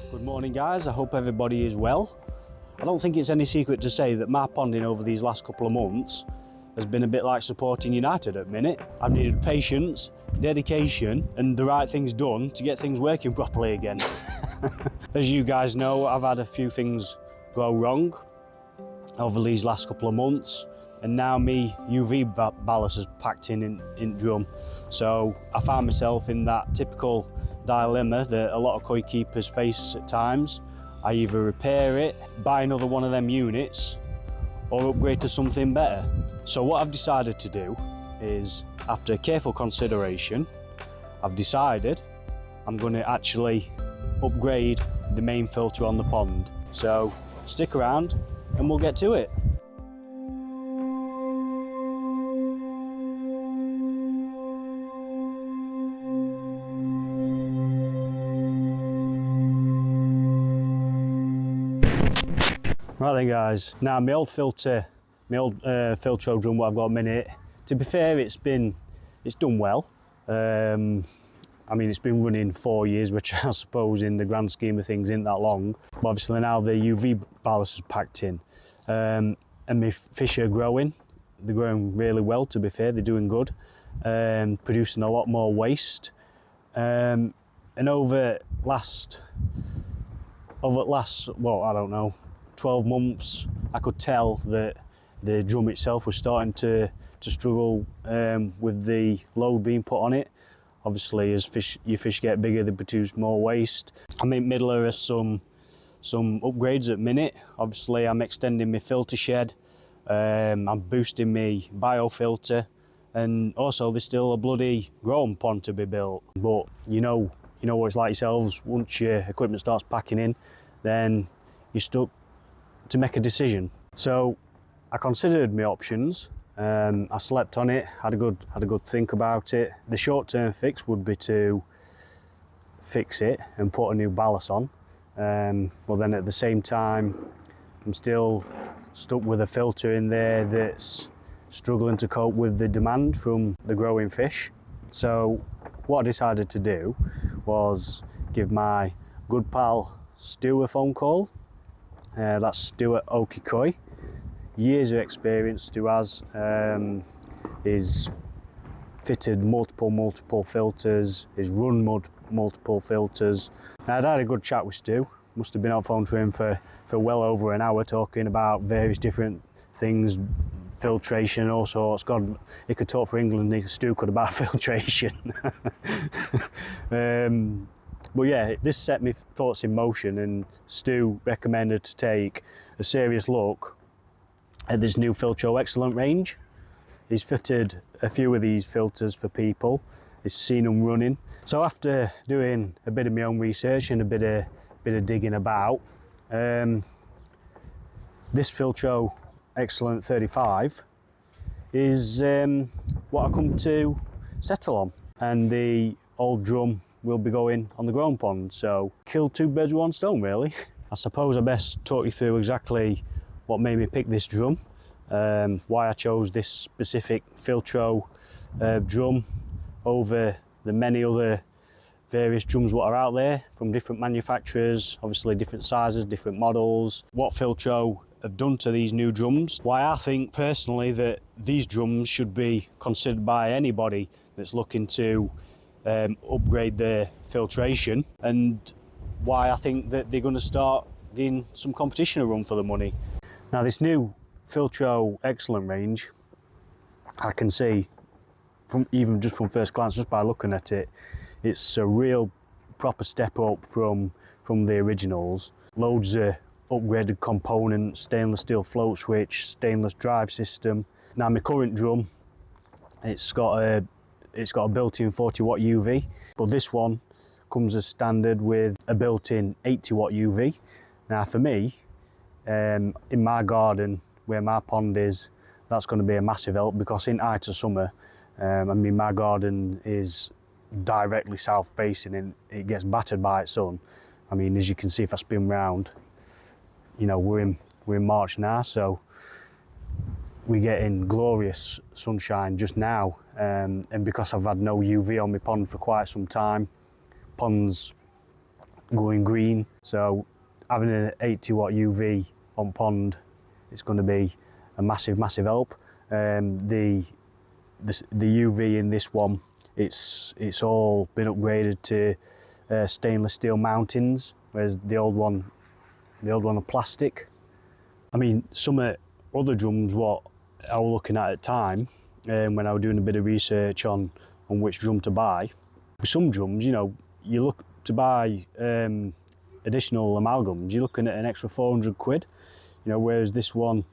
Good morning guys, I hope everybody is well. I don't think it's any secret to say that my ponding over these last couple of months has been a bit like supporting United at the minute. I've needed patience, dedication and the right things done to get things working properly again. As you guys know, I've had a few things go wrong over these last couple of months, and now me UV ballast has packed in drum. So I found myself in that typical dilemma that a lot of koi keepers face at times. I either repair it, buy another one of them units, or upgrade to something better. So what I've decided to do is, after careful consideration, I've decided I'm going to actually upgrade the main filter on the pond. So stick around and we'll get to it. Right then guys, now my old Filtreau drum what I've got a minute, to be fair it's done well. I mean it's been running 4 years, which I suppose in the grand scheme of things isn't that long. But obviously now the UV ballast is packed in, and my fish are growing. They're growing really well, to be fair, they're doing good, producing a lot more waste. And over last, well, I don't know, 12 months, I could tell that the drum itself was starting to struggle with the load being put on it. Obviously, as your fish get bigger, they produce more waste. I'm in the middle of some upgrades at the minute. Obviously, I'm extending my filter shed. I'm boosting my biofilter, and also there's still a bloody growing pond to be built. But you know what it's like yourselves. Once your equipment starts packing in, then you're stuck to make a decision. So I considered my options. I slept on it, had a good think about it. The short-term fix would be to fix it and put a new ballast on. But then at the same time, I'm still stuck with a filter in there that's struggling to cope with the demand from the growing fish. So what I decided to do was give my good pal Stu a phone call. That's Stuart Okikoi. Years of experience Stu has. He's fitted multiple filters, he's run multiple filters. I'd had a good chat with Stu. Must have been on the phone to him for well over an hour, talking about various different things, filtration, all sorts. God, he could talk for England, Stu could about filtration. But yeah, this set my thoughts in motion, and Stu recommended to take a serious look at this new Filtreau Excellent range. He's fitted a few of these filters for people. He's seen them running. So after doing a bit of my own research and a bit of digging about, this Filtreau Excellent 35 is what I come to settle on, and the old drum will be going on the growing pond. So kill two birds with one stone, really. I suppose I best talk you through exactly what made me pick this drum, why I chose this specific Filtreau drum over the many other various drums what are out there from different manufacturers, obviously different sizes, different models, what Filtreau have done to these new drums, why I think personally that these drums should be considered by anybody that's looking to upgrade their filtration, and why I think that they're going to start getting some competition to run for the money. Now this new Filtreau Excellent range, I can see from first glance, just by looking at it, it's a real proper step up from the originals. Loads of upgraded components, stainless steel float switch, stainless drive system. Now my current drum, it's got a built-in 40 watt UV, but this one comes as standard with a built-in 80 watt UV. Now for me, in my garden where my pond is, that's going to be a massive help, because in height of summer, I mean my garden is directly south facing and it gets battered by its sun. I mean, as you can see if I spin round, you know, we're in March now, so we're getting glorious sunshine just now, and because I've had no UV on my pond for quite some time, ponds going green. So having an 80 watt UV on pond, it's going to be a massive help. The UV in this one, it's all been upgraded to stainless steel mountings, whereas the old one are plastic. I mean, some other drums what I was looking at the time, when I was doing a bit of research on which drum to buy. With some drums, you know, you look to buy additional amalgams, you're looking at an extra 400 quid, you know, whereas this one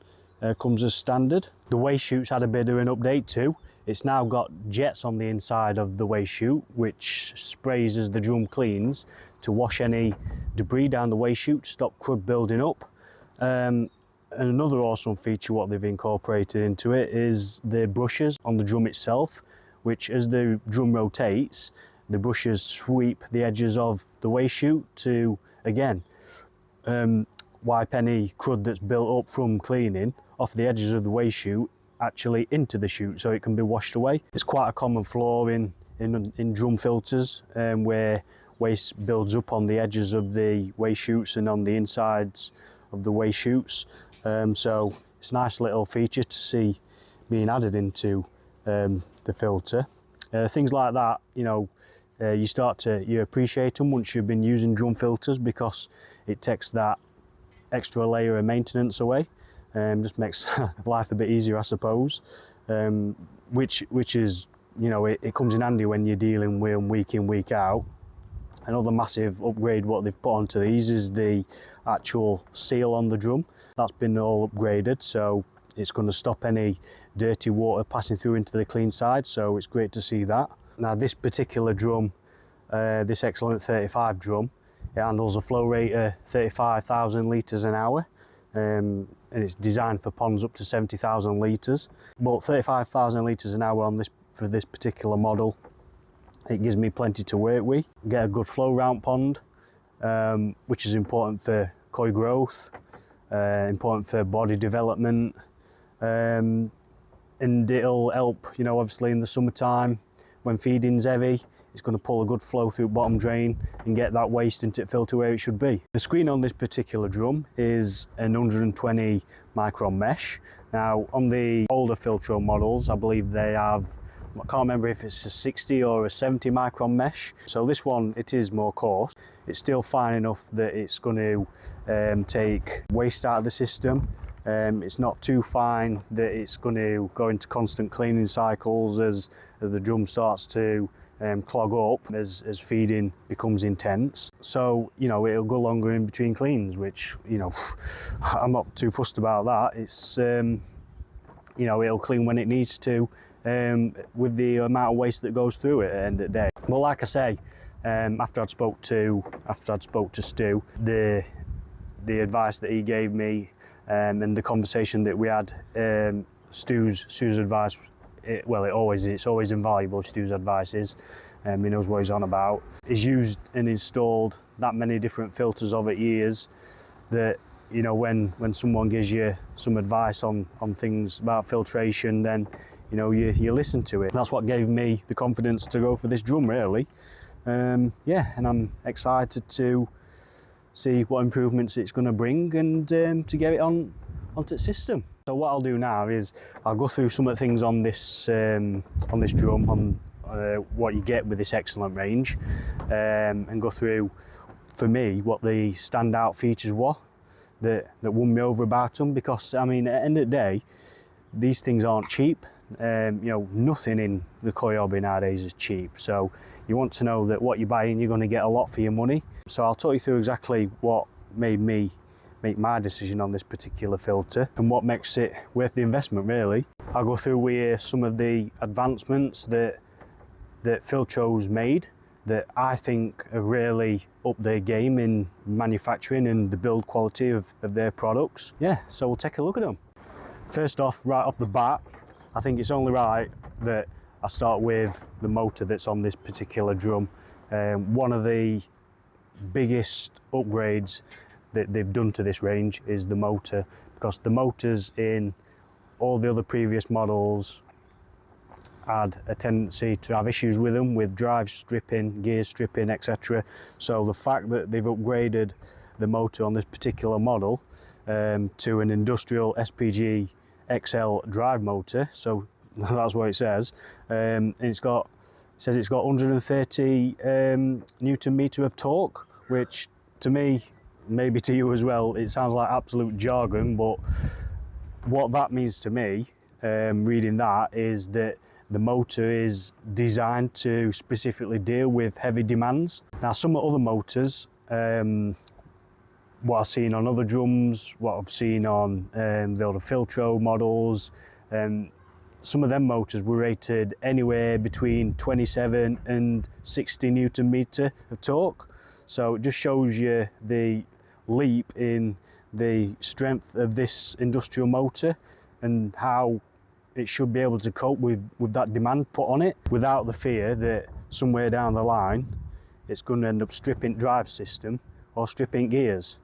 comes as standard. The waste chute's had a bit of an update too. It's now got jets on the inside of the waste chute, which sprays as the drum cleans to wash any debris down the waste chute, stop crud building up. And another awesome feature what they've incorporated into it is the brushes on the drum itself, which as the drum rotates, the brushes sweep the edges of the waste chute to, again, wipe any crud that's built up from cleaning off the edges of the waste chute actually into the chute, so it can be washed away. It's quite a common flaw in drum filters, where waste builds up on the edges of the waste chutes and on the insides of the waste chutes. So it's a nice little feature to see being added into the filter. Things like that, you know, you appreciate them once you've been using drum filters, because it takes that extra layer of maintenance away. Just makes life a bit easier, I suppose. Which is, you know, it comes in handy when you're dealing with them week in, week out. Another massive upgrade what they've put onto these is the actual seal on the drum. That's been all upgraded, so it's going to stop any dirty water passing through into the clean side, so it's great to see that. Now this particular drum, this Excellent 35 drum, it handles a flow rate of 35,000 litres an hour, and it's designed for ponds up to 70,000 litres. But 35,000 litres an hour on for this particular model, it gives me plenty to work with. Get a good flow round pond, which is important for koi growth, important for body development, and it'll help, you know, obviously in the summertime when feeding's heavy, it's going to pull a good flow through bottom drain and get that waste into the filter where it should be. The screen on this particular drum is an 120 micron mesh. Now on the older Filtreau models, I believe they have, I can't remember if it's a 60 or a 70 micron mesh. So this one, it is more coarse. It's still fine enough that it's going to take waste out of the system. It's not too fine that it's going to go into constant cleaning cycles as the drum starts to clog up as feeding becomes intense. So, you know, it'll go longer in between cleans, which, you know, I'm not too fussed about that. It's, you know, it'll clean when it needs to, with the amount of waste that goes through it at the end of the day. Well, like I say, after I'd spoke to Stu, the advice that he gave me, and the conversation that we had, Stu's advice, it's always invaluable. Stu's advice is, he knows what he's on about. He's used and installed that many different filters over years that, you know, when someone gives you some advice on things about filtration, then, you know, you listen to it. That's what gave me the confidence to go for this drum, really. Yeah, and I'm excited to see what improvements it's going to bring and to get it onto the system. So what I'll do now is I'll go through some of the things on this drum, on what you get with this Excellent range, and go through, for me, what the standout features were that won me over about them. Because, I mean, at the end of the day, these things aren't cheap. You know, nothing in the koi hobby nowadays is cheap. So you want to know that what you're buying, you're going to get a lot for your money. So I'll talk you through exactly what made me make my decision on this particular filter and what makes it worth the investment, really. I'll go through with some of the advancements that Filtreau's made that I think have really upped their game in manufacturing and the build quality of their products. Yeah, so we'll take a look at them. First off, right off the bat, I think it's only right that I start with the motor that's on this particular drum. One of the biggest upgrades that they've done to this range is the motor, because the motors in all the other previous models had a tendency to have issues with them, with drive stripping, gear stripping, etc. So the fact that they've upgraded the motor on this particular model to an industrial SPG XL drive motor, so that's what it says, and it says it's got 130 Newton meter of torque, which to me, maybe to you as well, it sounds like absolute jargon, but what that means to me, reading that, is that the motor is designed to specifically deal with heavy demands. Now, some other motors, what I've seen on other drums, what I've seen on the other Filtreau models, some of them motors were rated anywhere between 27 and 60 Newton meter of torque. So it just shows you the leap in the strength of this industrial motor and how it should be able to cope with that demand put on it, without the fear that somewhere down the line it's going to end up stripping drive system or stripping gears.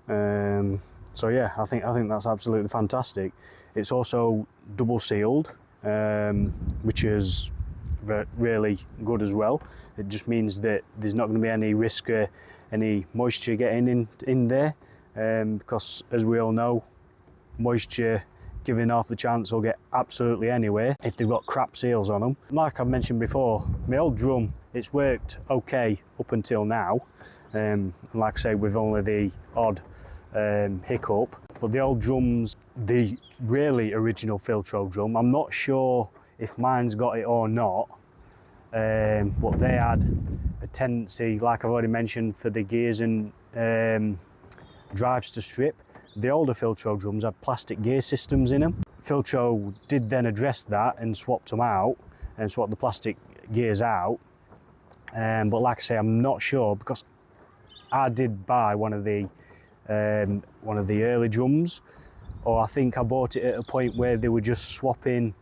So yeah, I think that's absolutely fantastic. It's also double sealed, which is really good as well. It just means that there's not going to be any risk of any moisture getting in there, because as we all know, moisture giving off the chance will get absolutely anywhere if they've got crap seals on them. Like I've mentioned before, my old drum, it's worked okay up until now, like I say, with only the odd hiccup. But the old drums, the really original Filtreau drum, I'm not sure if mine's got it or not, but they had a tendency, like I've already mentioned, for the gears and drives to strip. The older Filtreau drums had plastic gear systems in them. Filtreau did then address that and swapped them out and swapped the plastic gears out. But like I say, I'm not sure, because I did buy one of the early drums, or I think I bought it at a point where they were just swapping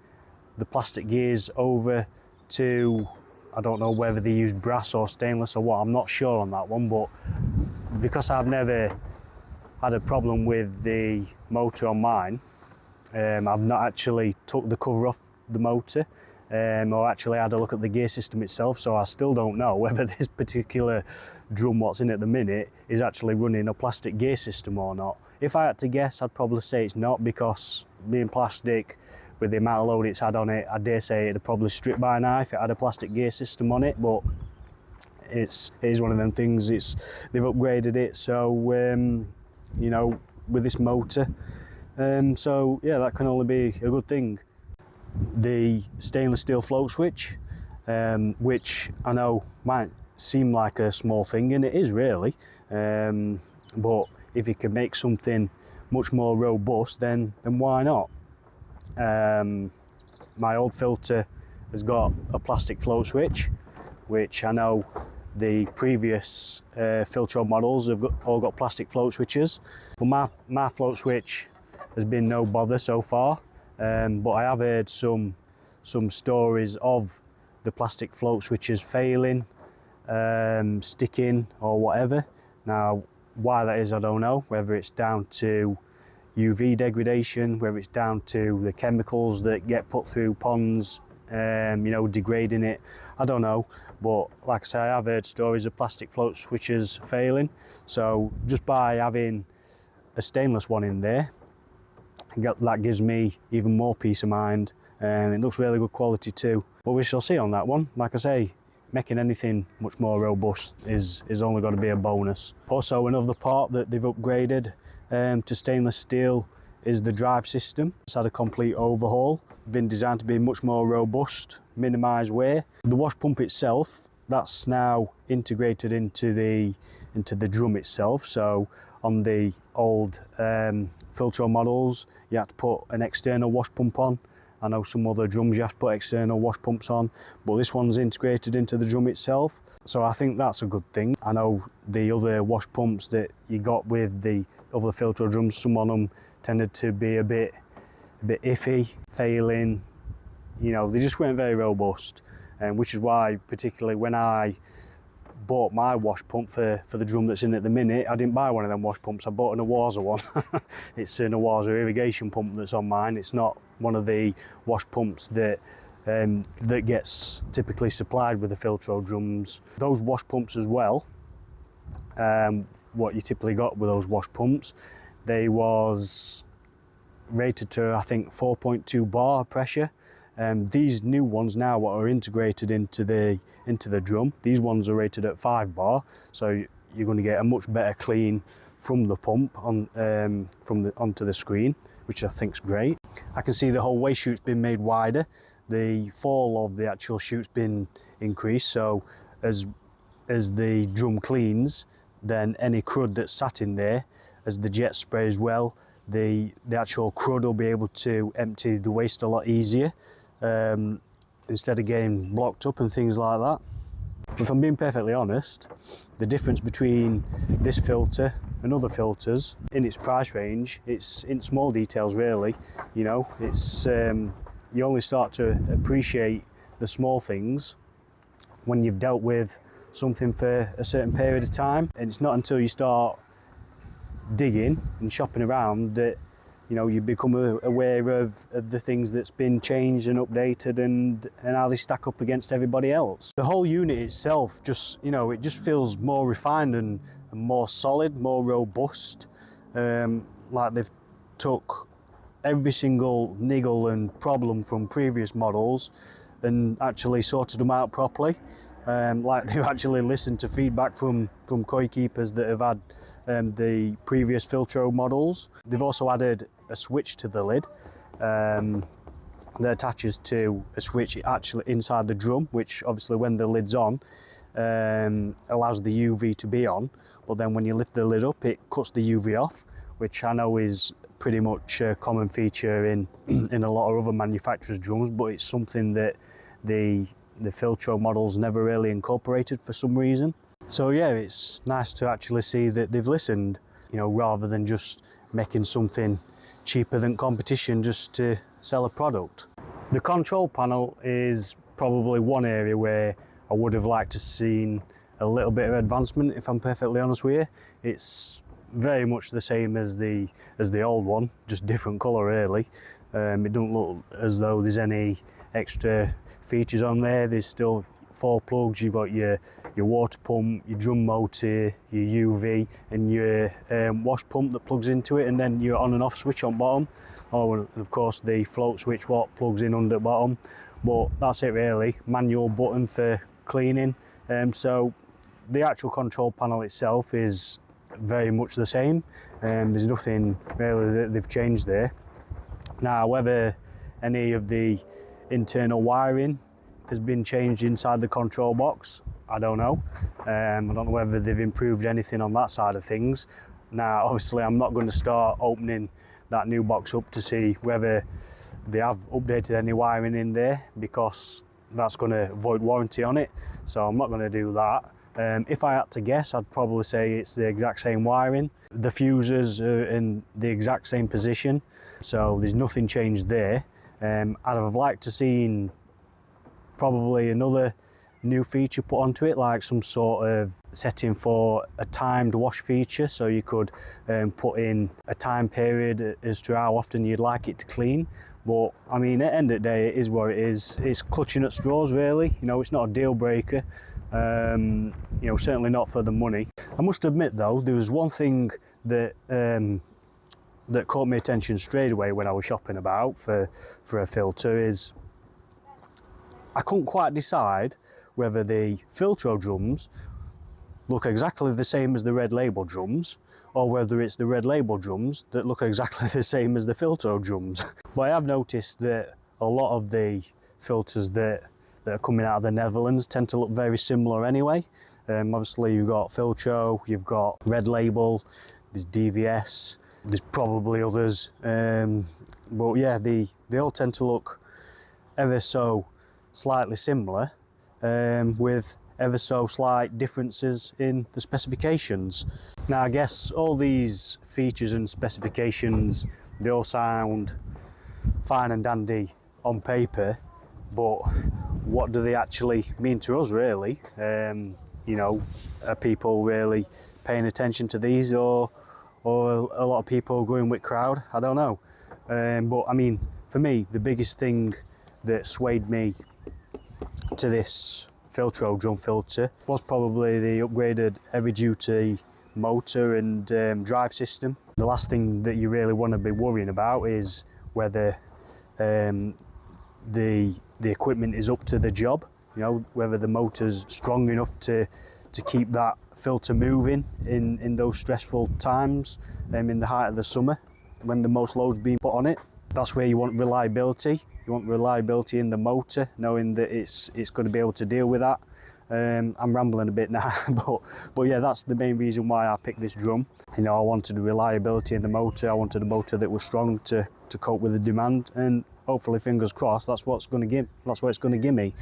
the plastic gears over to, I don't know whether they used brass or stainless or what, I'm not sure on that one. But because I've never had a problem with the motor on mine, I've not actually took the cover off the motor or actually had a look at the gear system itself, so I still don't know whether this particular drum what's in at the minute is actually running a plastic gear system or not. If I had to guess, I'd probably say it's not, because being plastic, with the amount of load it's had on it, I dare say it'd probably strip by now if it had a plastic gear system on it. But it is one of them things, they've upgraded it, so you know, with this motor, so yeah, that can only be a good thing. The stainless steel float switch, which I know might seem like a small thing, and it is really, but if you can make something much more robust, then why not? My old filter has got a plastic float switch, which I know the previous Filtreau models have all got plastic float switches. But my float switch has been no bother so far, but I have heard some stories of the plastic float switches failing, sticking or whatever. Now, why that is, I don't know, whether it's down to UV degradation, whether it's down to the chemicals that get put through ponds, you know, degrading it, I don't know. But like I say, I've heard stories of plastic float switches failing, so just by having a stainless one in there, that gives me even more peace of mind, and it looks really good quality too. But we shall see on that one. Like I say, making anything much more robust is only going to be a bonus. Also, another part that they've upgraded to stainless steel is the drive system. It's had a complete overhaul, been designed to be much more robust, minimise wear. The wash pump itself, that's now integrated into the drum itself. So on the old Filtreau models, you had to put an external wash pump on. I know some other drums you have to put external wash pumps on, but this one's integrated into the drum itself. So I think that's a good thing. I know the other wash pumps that you got with the other Filtreau drums, some of them tended to be a bit iffy, failing, you know, they just weren't very robust, which is why particularly when I bought my wash pump for the drum that's in at the minute, I didn't buy one of them wash pumps, I bought an Awaza one. It's an Awaza irrigation pump that's on mine. It's not one of the wash pumps that that gets typically supplied with the Filtreau drums. Those wash pumps as well, what you typically got with those wash pumps, they was rated to, I think, 4.2 bar pressure. These new ones now, what are integrated into the drum, these ones are rated at 5 bar, so you're going to get a much better clean from the pump on onto the screen, which I think is great. I can see the whole waste chute's been made wider. The fall of the actual chute's been increased, so as the drum cleans, then any crud that's sat in there, as the jet sprays well, the actual crud will be able to empty the waste a lot easier, instead of getting blocked up and things like that. If I'm being perfectly honest, the difference between this filter and other filters in its price range, it's in small details really. You know, it's you only start to appreciate the small things when you've dealt with something for a certain period of time, and it's not until you start digging and shopping around that, you know, you become aware of the things that's been changed and updated and how they stack up against everybody else. The whole unit itself just, you know, it just feels more refined and more solid, more robust. Like they've took every single niggle and problem from previous models and actually sorted them out properly. Like they've actually listened to feedback from koi keepers that have had the previous Filtreau models. They've also added a switch to the lid that attaches to a switch actually inside the drum, which obviously when the lid's on allows the UV to be on, but then when you lift the lid up it cuts the UV off, which I know is pretty much a common feature in a lot of other manufacturers' drums, but it's something that the Filtreau models never really incorporated for some reason. So yeah, it's nice to actually see that they've listened, you know, rather than just making something cheaper than competition just to sell a product. The control panel is probably one area where I would have liked to seen a little bit of advancement, if I'm perfectly honest with you. It's very much the same as the old one, just different colour really. It don't look as though there's any extra features on there. There's still 4 plugs. You've got your water pump, your drum motor, your UV, and your wash pump that plugs into it, and then your on and off switch on bottom. Oh, and of course the float switch what plugs in under bottom. But that's it really. Manual button for cleaning. So the actual control panel itself is very much the same. There's nothing really that they've changed there. Now, whether any of the internal wiring has been changed inside the control box, I don't know. I don't know whether they've improved anything on that side of things. Now, obviously, I'm not going to start opening that new box up to see whether they have updated any wiring in there, because that's going to void warranty on it. So I'm not going to do that. If I had to guess, I'd probably say it's the exact same wiring. The fuses are in the exact same position, so there's nothing changed there. I'd have liked to seen probably another new feature put onto it, like some sort of setting for a timed wash feature, so you could put in a time period as to how often you'd like it to clean. But I mean, at the end of the day, it is what it is. It's clutching at straws really. You know, it's not a deal breaker. You know, certainly not for the money. I must admit though, there was one thing that that caught my attention straight away when I was shopping about for a filter. Is I couldn't quite decide whether the Filtreau drums look exactly the same as the red label drums, or whether it's the red label drums that look exactly the same as the Filtreau drums. But I have noticed that a lot of the filters that are coming out of the Netherlands tend to look very similar anyway. Obviously you've got Filtreau, you've got Red Label, there's DVS, there's probably others. But yeah, they all tend to look ever so slightly similar, with ever so slight differences in the specifications. Now I guess all these features and specifications, they all sound fine and dandy on paper, but what do they actually mean to us really? You know, are people really paying attention to these, or a lot of people going with crowd? I don't know. But I mean, for me, the biggest thing that swayed me to this Filtreau drum filter was probably the upgraded heavy duty motor and drive system. The last thing that you really want to be worrying about is whether the equipment is up to the job, you know, whether the motor's strong enough to keep that filter moving in those stressful times in the height of the summer when the most load's being put on it. That's where you want reliability. You want reliability in the motor, knowing that it's going to be able to deal with that. I'm rambling a bit now, but yeah, that's the main reason why I picked this drum. You know, I wanted reliability in the motor. I wanted a motor that was strong to cope with the demand, and hopefully, fingers crossed, that's what it's going to give me.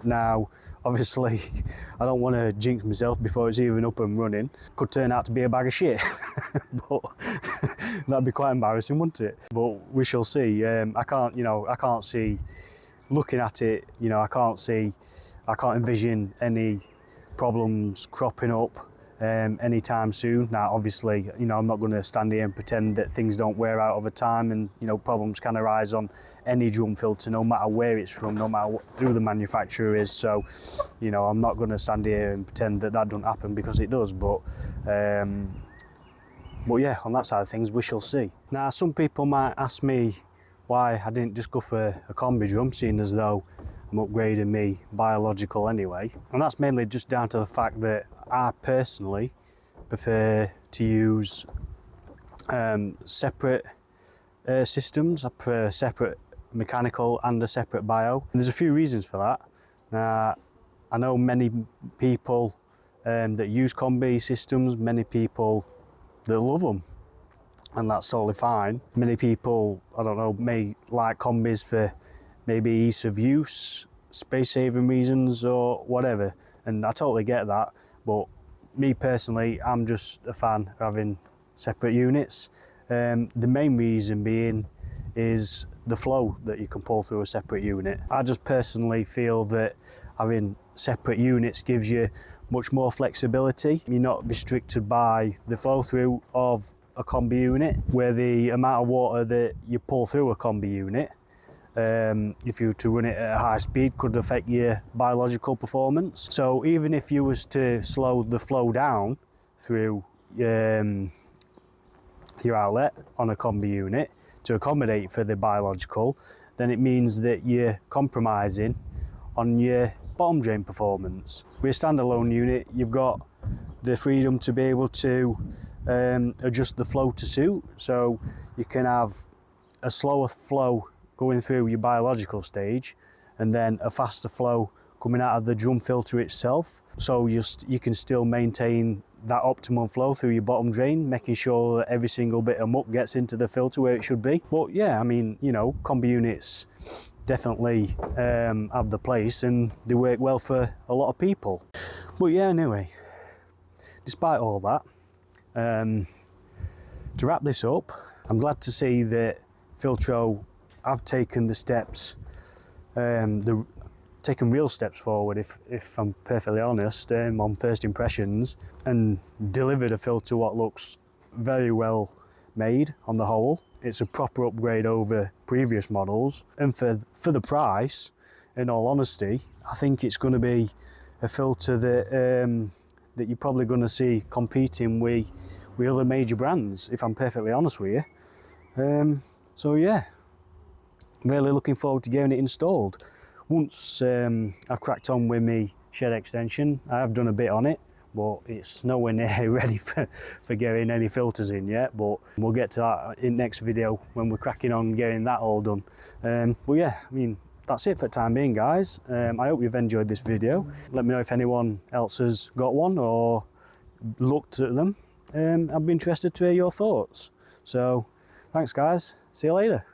Now, obviously, I don't want to jinx myself before it's even up and running. Could turn out to be a bag of shit, but that'd be quite embarrassing, wouldn't it? But we shall see. I can't see, looking at it, you know, I can't envision any problems cropping up anytime soon. Now, obviously, you know, I'm not going to stand here and pretend that things don't wear out over time, and you know, problems can arise on any drum filter, no matter where it's from, no matter who the manufacturer is. So, you know, I'm not going to stand here and pretend that doesn't happen, because it does. But yeah, on that side of things, we shall see. Now, some people might ask me why I didn't just go for a combi drum, seeing as though I'm upgrading me biological anyway. And that's mainly just down to the fact that I personally prefer to use separate systems. I prefer a separate mechanical and a separate bio. And there's a few reasons for that. Now, I know many people that use combi systems, many people that love them, and that's totally fine. Many people, I don't know, may like combis for maybe ease of use, space-saving reasons or whatever, and I totally get that. But me personally, I'm just a fan of having separate units. The main reason being is the flow that you can pull through a separate unit. I just personally feel that having separate units gives you much more flexibility. You're not restricted by the flow through of a combi unit, where the amount of water that you pull through a combi unit, if you were to run it at a high speed, could affect your biological performance. So even if you was to slow the flow down through your outlet on a combi unit to accommodate for the biological, then it means that you're compromising on your bottom drain performance. With a standalone unit, you've got the freedom to be able to adjust the flow to suit, so you can have a slower flow going through your biological stage and then a faster flow coming out of the drum filter itself, so you can still maintain that optimum flow through your bottom drain, making sure that every single bit of muck gets into the filter where it should be. But yeah, I mean, you know, combi units definitely have the place, and they work well for a lot of people. But yeah, anyway, despite all that, to wrap this up, I'm glad to see that Filtreau have taken the steps, taken real steps forward, if I'm perfectly honest, on first impressions, and delivered a filter what looks very well made on the whole. It's a proper upgrade over previous models, and for the price, in all honesty, I think it's going to be a filter that you're probably going to see competing with other major brands, if I'm perfectly honest with you. So yeah, really looking forward to getting it installed. Once I've cracked on with me shed extension, I have done a bit on it, but it's nowhere near ready for getting any filters in yet, but we'll get to that in next video when we're cracking on getting that all done. But yeah, I mean, that's it for the time being, guys. I hope you've enjoyed this video. Let me know if anyone else has got one or looked at them. I'd be interested to hear your thoughts. So thanks, guys. See you later.